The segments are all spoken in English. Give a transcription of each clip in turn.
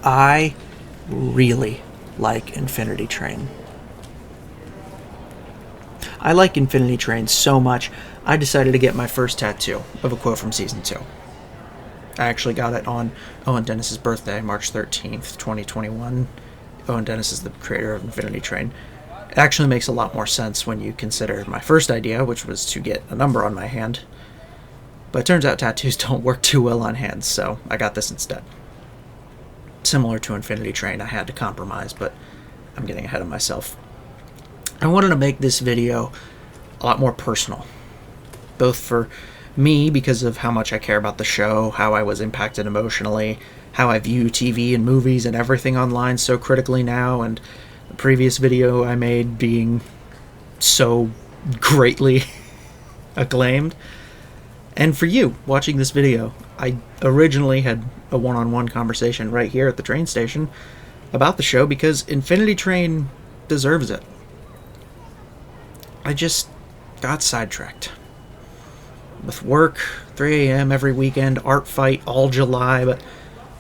I really like Infinity Train. I like Infinity Train so much, I decided to get my first tattoo of a quote from Season 2. I actually got it on Owen Dennis's birthday, March 13th, 2021. Owen Dennis is the creator of Infinity Train. It actually makes a lot more sense when you consider my first idea, which was to get a number on my hand. But it turns out tattoos don't work too well on hands, so I got this instead. Similar to Infinity Train, I had to compromise, but I'm getting ahead of myself. I wanted to make this video a lot more personal, both for me because of how much I care about the show, how I was impacted emotionally, how I view TV and movies and everything online so critically now, and the previous video I made being so greatly acclaimed. And for you watching this video, I originally had a one-on-one conversation right here at the train station about the show because Infinity Train deserves it. I just got sidetracked. With work, 3 a.m. every weekend, art fight all July, but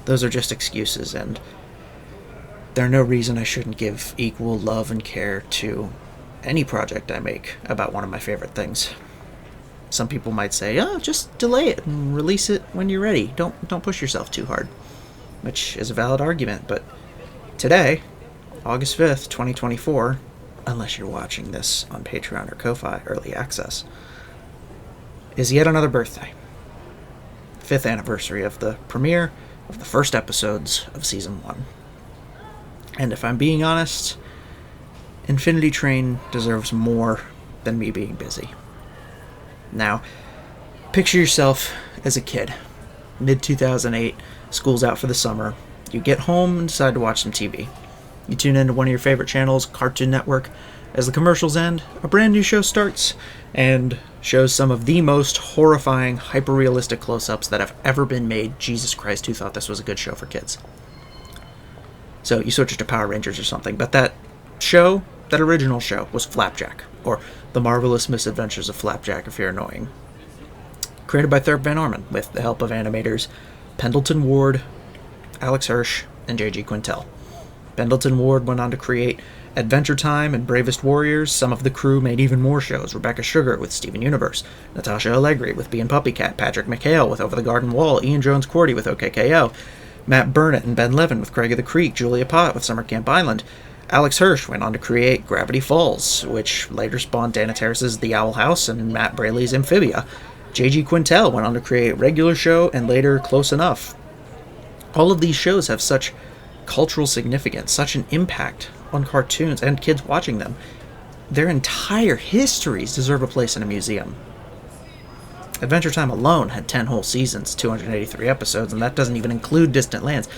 those are just excuses, and there's no reason I shouldn't give equal love and care to any project I make about one of my favorite things. Some people might say, oh, just delay it and release it when you're ready. Don't push yourself too hard, which is a valid argument, but today, August 5th, 2024, unless you're watching this on Patreon or Ko-Fi Early Access, is yet another birthday. 5th anniversary of the premiere of the first episodes of Season 1. And if I'm being honest, Infinity Train deserves more than me being busy. Now, picture yourself as a kid. Mid-2008, school's out for the summer. You get home and decide to watch some TV. You tune into one of your favorite channels, Cartoon Network. As the commercials end, a brand new show starts and shows some of the most horrifying, hyper-realistic close-ups that have ever been made. Jesus Christ, who thought this was a good show for kids? So you switch it to Power Rangers or something, but that show, that original show, was Flapjack, or The Marvelous Misadventures of Flapjack if you're annoying. Created by Thurp Van Orman, with the help of animators Pendleton Ward, Alex Hirsch, and J.G. Quintel. Pendleton Ward went on to create Adventure Time and Bravest Warriors. Some of the crew made even more shows. Rebecca Sugar with Steven Universe, Natasha Allegri with Bee and Puppycat, Patrick McHale with Over the Garden Wall, Ian Jones-Cordy with OKKO, Matt Burnett and Ben Levin with Craig of the Creek, Julia Pott with Summer Camp Island. Alex Hirsch went on to create Gravity Falls, which later spawned Dana Terrace's The Owl House and Matt Braley's Amphibia. J.G. Quintel went on to create Regular Show and later Close Enough. All of these shows have such cultural significance, such an impact on cartoons and kids watching them. Their entire histories deserve a place in a museum. Adventure Time alone had 10 whole seasons, 283 episodes, and that doesn't even include Distant Lands.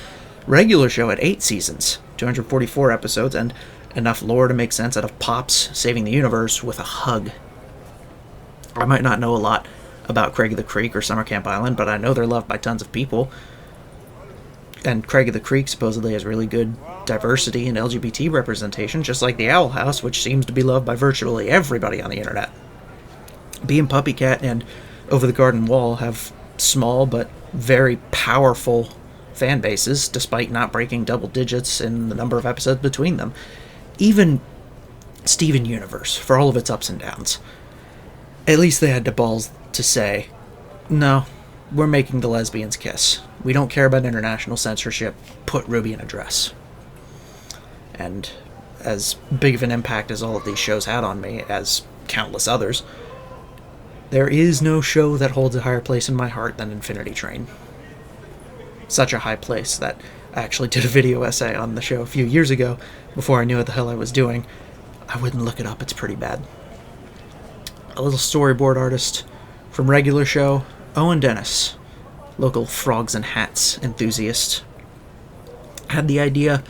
Regular Show had 8 seasons, 244 episodes, and enough lore to make sense out of Pops saving the universe with a hug. I might not know a lot about Craig of the Creek or Summer Camp Island, but I know they're loved by tons of people. And Craig of the Creek supposedly has really good diversity and LGBT representation, just like the Owl House, which seems to be loved by virtually everybody on the internet. Bee and Puppycat and Over the Garden Wall have small but very powerful fan bases, despite not breaking double digits in the number of episodes between them. Even Steven Universe, for all of its ups and downs, at least they had the balls to say, no, we're making the lesbians kiss. We don't care about international censorship. Put Ruby in a dress. And as big of an impact as all of these shows had on me, as countless others, there is no show that holds a higher place in my heart than Infinity Train. Such a high place that I actually did a video essay on the show a few years ago before I knew what the hell I was doing. I wouldn't look it up, it's pretty bad. A little storyboard artist from Regular Show, Owen Dennis, local frogs and hats enthusiast, had the idea,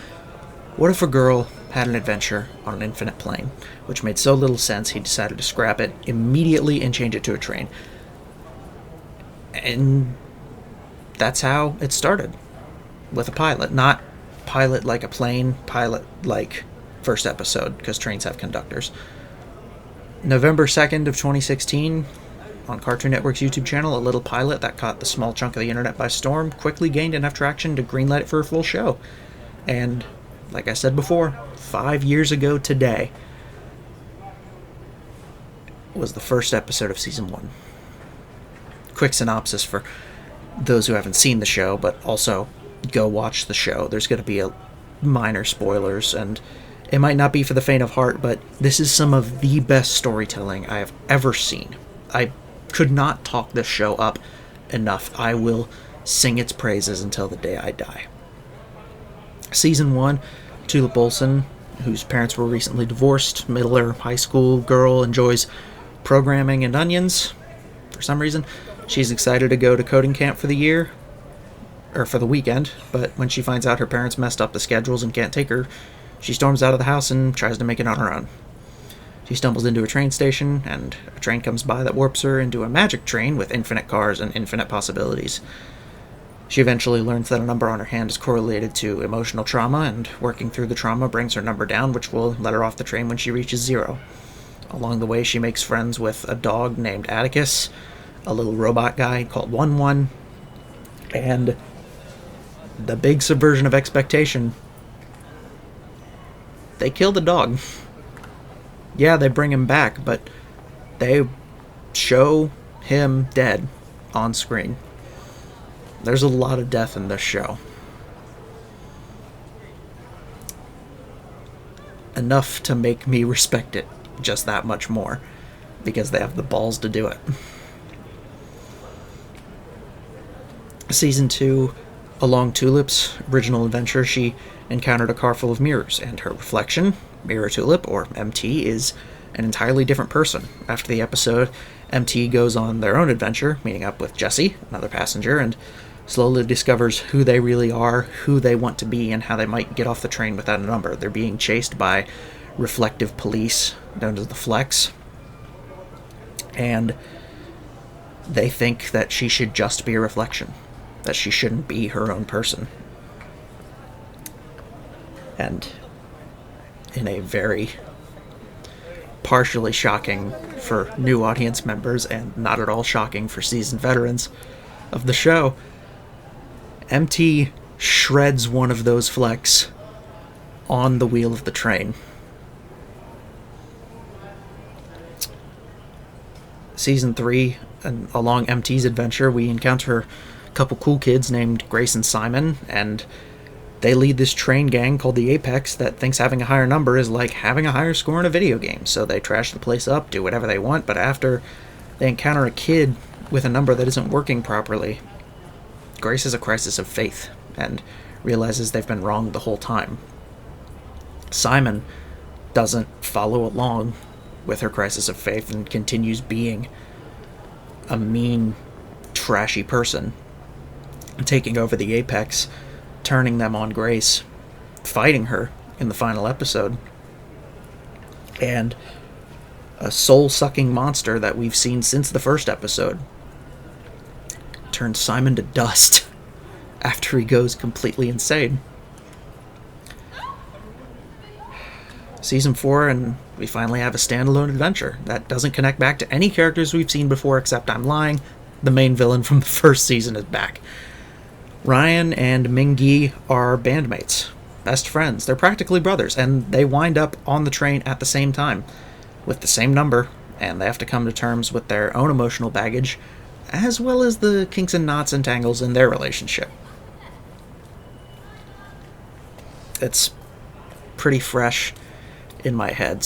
what if a girl had an adventure on an infinite plane, which made so little sense he decided to scrap it immediately and change it to a train. And that's how it started, with a pilot. Not pilot like a plane, pilot like first episode, because trains have conductors. November 2nd of 2016, on Cartoon Network's YouTube channel, a little pilot that caught the small chunk of the internet by storm quickly gained enough traction to greenlight it for a full show. And, like I said before, 5 years ago today was the first episode of season 1. Quick synopsis for those who haven't seen the show, but also go watch the show. There's going to be a minor spoilers, and it might not be for the faint of heart, but this is some of the best storytelling I have ever seen. I could not talk this show up enough. I will sing its praises until the day I die. Season 1, Tulip Olson, whose parents were recently divorced, middle high school girl, enjoys programming and onions for some reason. She's excited to go to coding camp for the year, or for the weekend, but when she finds out her parents messed up the schedules and can't take her, she storms out of the house and tries to make it on her own. She stumbles into a train station, and a train comes by that warps her into a magic train with infinite cars and infinite possibilities. She eventually learns that a number on her hand is correlated to emotional trauma, and working through the trauma brings her number down, which will let her off the train when she reaches 0. Along the way, she makes friends with a dog named Atticus, a little robot guy called 1-1, and the big subversion of expectation. They kill the dog. Yeah, they bring him back, but they show him dead on screen. There's a lot of death in this show. Enough to make me respect it just that much more, because they have the balls to do it. Season 2, Along Tulip's original adventure, she encountered a car full of mirrors, and her reflection, Mirror Tulip, or MT, is an entirely different person. After the episode, MT goes on their own adventure, meeting up with Jesse, another passenger, and slowly discovers who they really are, who they want to be, and how they might get off the train without a number. They're being chased by reflective police, known as the Flex, and they think that she should just be a reflection, that she shouldn't be her own person. And in a very partially shocking for new audience members and not at all shocking for seasoned veterans of the show, MT shreds one of those Flex on the wheel of the train. Season 3, and along MT's adventure, we encounter a couple cool kids named Grace and Simon, and they lead this train gang called the Apex that thinks having a higher number is like having a higher score in a video game. So they trash the place up, do whatever they want, but after they encounter a kid with a number that isn't working properly, Grace has a crisis of faith and realizes they've been wrong the whole time. Simon doesn't follow along with her crisis of faith and continues being a mean, trashy person, taking over the Apex, turning them on Grace, fighting her in the final episode, and a soul-sucking monster that we've seen since the first episode turns Simon to dust after he goes completely insane. Season 4, and we finally have a standalone adventure that doesn't connect back to any characters we've seen before, except I'm lying. The main villain from the first season is back. Ryan and Ming-Gi are bandmates, best friends. They're practically brothers, and they wind up on the train at the same time, with the same number, and they have to come to terms with their own emotional baggage, as well as the kinks and knots and tangles in their relationship. It's pretty fresh in my head,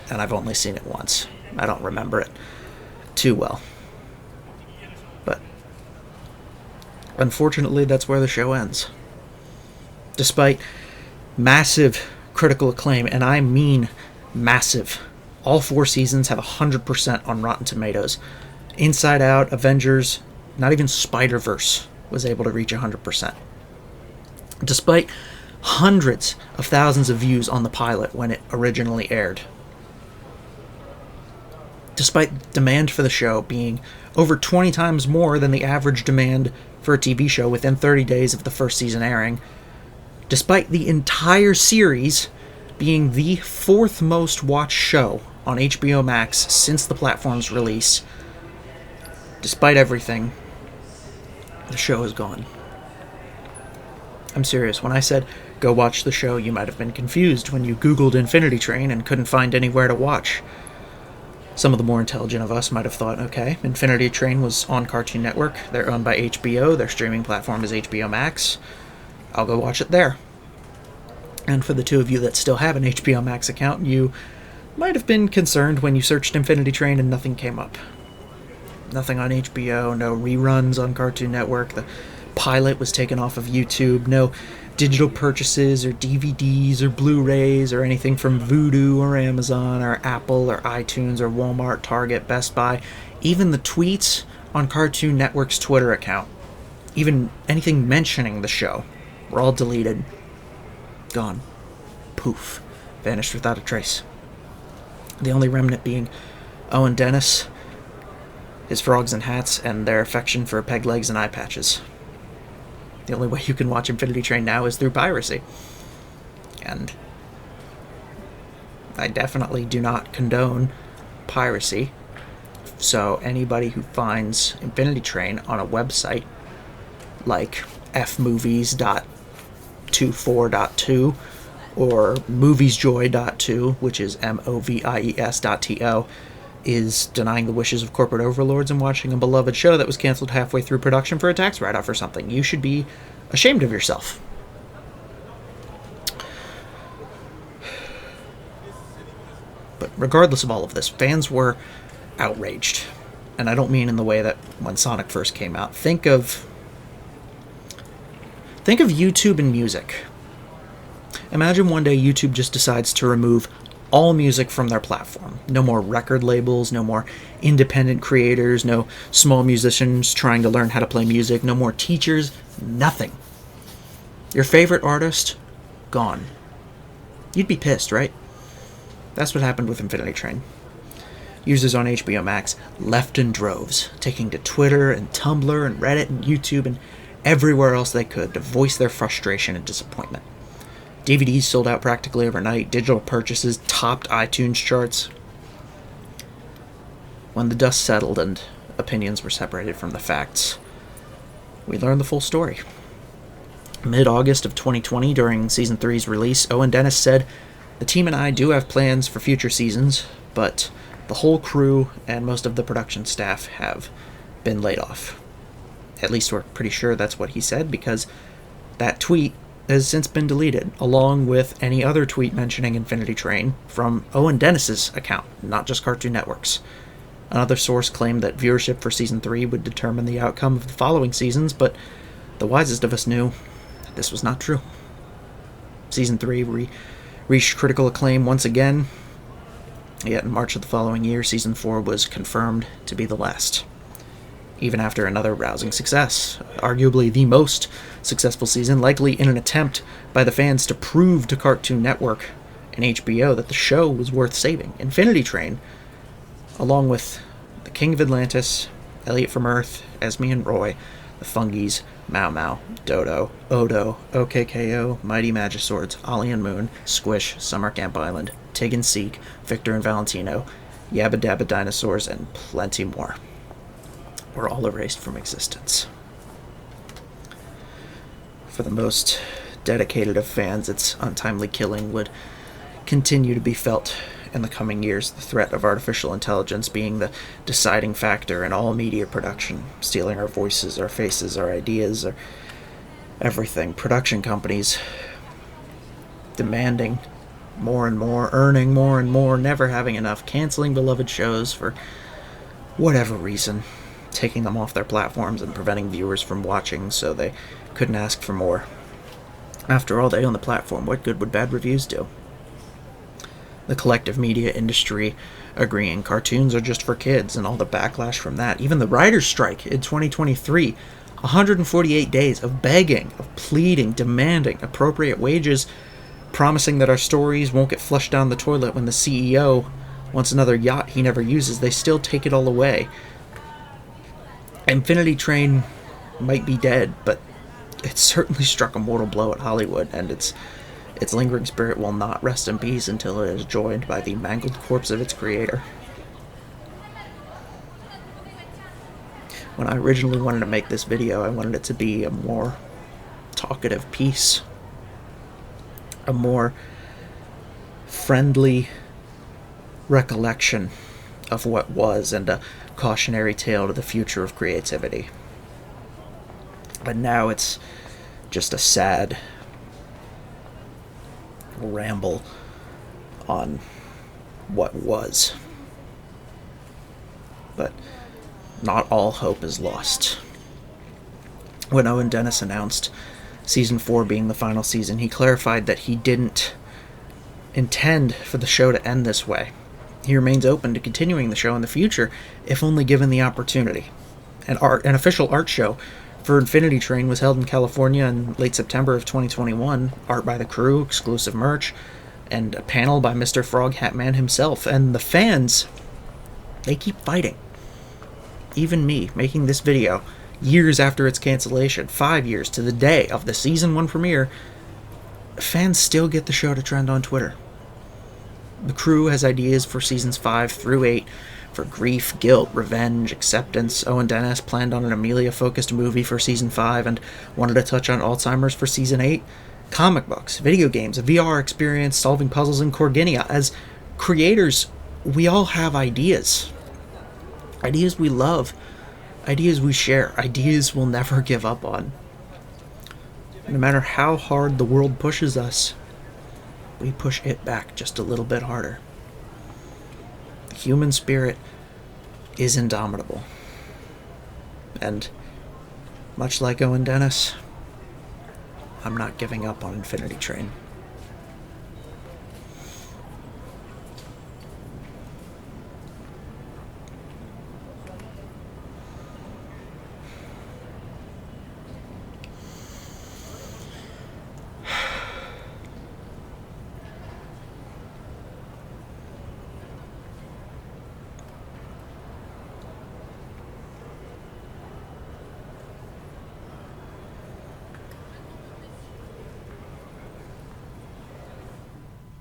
and I've only seen it once. I don't remember it too well. But unfortunately, that's where the show ends. Despite massive critical acclaim, and I mean massive, all 4 seasons have 100% on Rotten Tomatoes. Inside Out, Avengers, not even Spider-Verse was able to reach 100%. Despite hundreds of thousands of views on the pilot when it originally aired. Despite demand for the show being over 20 times more than the average demand for a TV show within 30 days of the first season airing. Despite the entire series being the 4th most watched show on HBO Max since the platform's release. Despite everything, the show is gone. I'm serious. When I said, go watch the show, you might have been confused when you Googled Infinity Train and couldn't find anywhere to watch. Some of the more intelligent of us might have thought, okay, Infinity Train was on Cartoon Network. They're owned by HBO. Their streaming platform is HBO Max. I'll go watch it there. And for the two of you that still have an HBO Max account, you might have been concerned when you searched Infinity Train and nothing came up. Nothing on HBO, no reruns on Cartoon Network. The pilot was taken off of YouTube. No digital purchases or DVDs or Blu-rays or anything from Vudu or Amazon or Apple or iTunes or Walmart, Target, Best Buy. Even the tweets on Cartoon Network's Twitter account, even anything mentioning the show, were all deleted. Gone. Poof. Vanished without a trace. The only remnant being Owen Dennis, his frogs and hats, and their affection for peg legs and eye patches. The only way you can watch Infinity Train now is through piracy. And I definitely do not condone piracy. So anybody who finds Infinity Train on a website like fmovies.24.2 or moviesjoy.2, which is movies.to, is denying the wishes of corporate overlords and watching a beloved show that was canceled halfway through production for a tax write-off or something. You should be ashamed of yourself. But regardless of all of this, fans were outraged. And I don't mean in the way that when Sonic first came out. Think of YouTube and music. Imagine one day YouTube just decides to remove all music from their platform. No more record labels, no more independent creators, no small musicians trying to learn how to play music, no more teachers, nothing. Your favorite artist, gone. You'd be pissed, right? That's what happened with Infinity Train. Users on HBO Max left in droves, taking to Twitter and Tumblr and Reddit and YouTube and everywhere else they could to voice their frustration and disappointment. DVDs sold out practically overnight. Digital purchases topped iTunes charts. When the dust settled and opinions were separated from the facts, we learned the full story. Mid-August of 2020, during Season 3's release, Owen Dennis said, "The team and I do have plans for future seasons, but the whole crew and most of the production staff have been laid off." At least we're pretty sure that's what he said, because that tweet has since been deleted, along with any other tweet mentioning Infinity Train from Owen Dennis's account, not just Cartoon Network's. Another source claimed that viewership for Season 3 would determine the outcome of the following seasons, but the wisest of us knew this was not true. Season 3 reached critical acclaim once again, yet in March of the following year, Season 4 was confirmed to be the last. Even after another rousing success, arguably the most successful season, likely in an attempt by the fans to prove to Cartoon Network and HBO that the show was worth saving. Infinity Train, along with the King of Atlantis, Elliot from Earth, Esme and Roy, the Fungies, Mau Mau, Dodo, Odo, OKKO, Mighty Magiswords, Ollie and Moon, Squish, Summer Camp Island, Tig and Seek, Victor and Valentino, Yabba Dabba Dinosaurs, and plenty more were all erased from existence. For the most dedicated of fans, its untimely killing would continue to be felt in the coming years, the threat of artificial intelligence being the deciding factor in all media production, stealing our voices, our faces, our ideas, our everything. Production companies demanding more and more, earning more and more, never having enough, canceling beloved shows for whatever reason, taking them off their platforms and preventing viewers from watching so they couldn't ask for more. After all, they own the platform. What good would bad reviews do? The collective media industry agreeing cartoons are just for kids, and all the backlash from that. Even the writer's strike in 2023, 148 days of begging, of pleading, demanding appropriate wages, promising that our stories won't get flushed down the toilet when the CEO wants another yacht he never uses. They still take it all away. Infinity Train might be dead, but it certainly struck a mortal blow at Hollywood, and its lingering spirit will not rest in peace until it is joined by the mangled corpse of its creator. When I originally wanted to make this video, I wanted it to be a more talkative piece, a more friendly recollection of what was, and a cautionary tale to the future of creativity. But now it's just a sad ramble on what was. But not all hope is lost. When Owen Dennis announced season 4 being the final season, he clarified that he didn't intend for the show to end this way. He remains open to continuing the show in the future, if only given the opportunity. An official art show for Infinity Train was held in California in late September of 2021. Art by the crew, exclusive merch, and a panel by Mr. Frog Hat Man himself. And the fans, they keep fighting. Even me, making this video years after its cancellation, 5 years to the day of the season 1 premiere, fans still get the show to trend on Twitter. The crew has ideas for seasons 5 through 8 for grief, guilt, revenge, acceptance. Owen Dennis planned on an Amelia-focused movie for season 5 and wanted to touch on Alzheimer's for season 8. Comic books, video games, a VR experience, solving puzzles in Corginia. As creators, we all have ideas. Ideas we love. Ideas we share. Ideas we'll never give up on. No matter how hard the world pushes us, we push it back just a little bit harder. The human spirit is indomitable. And much like Owen Dennis, I'm not giving up on Infinity Train.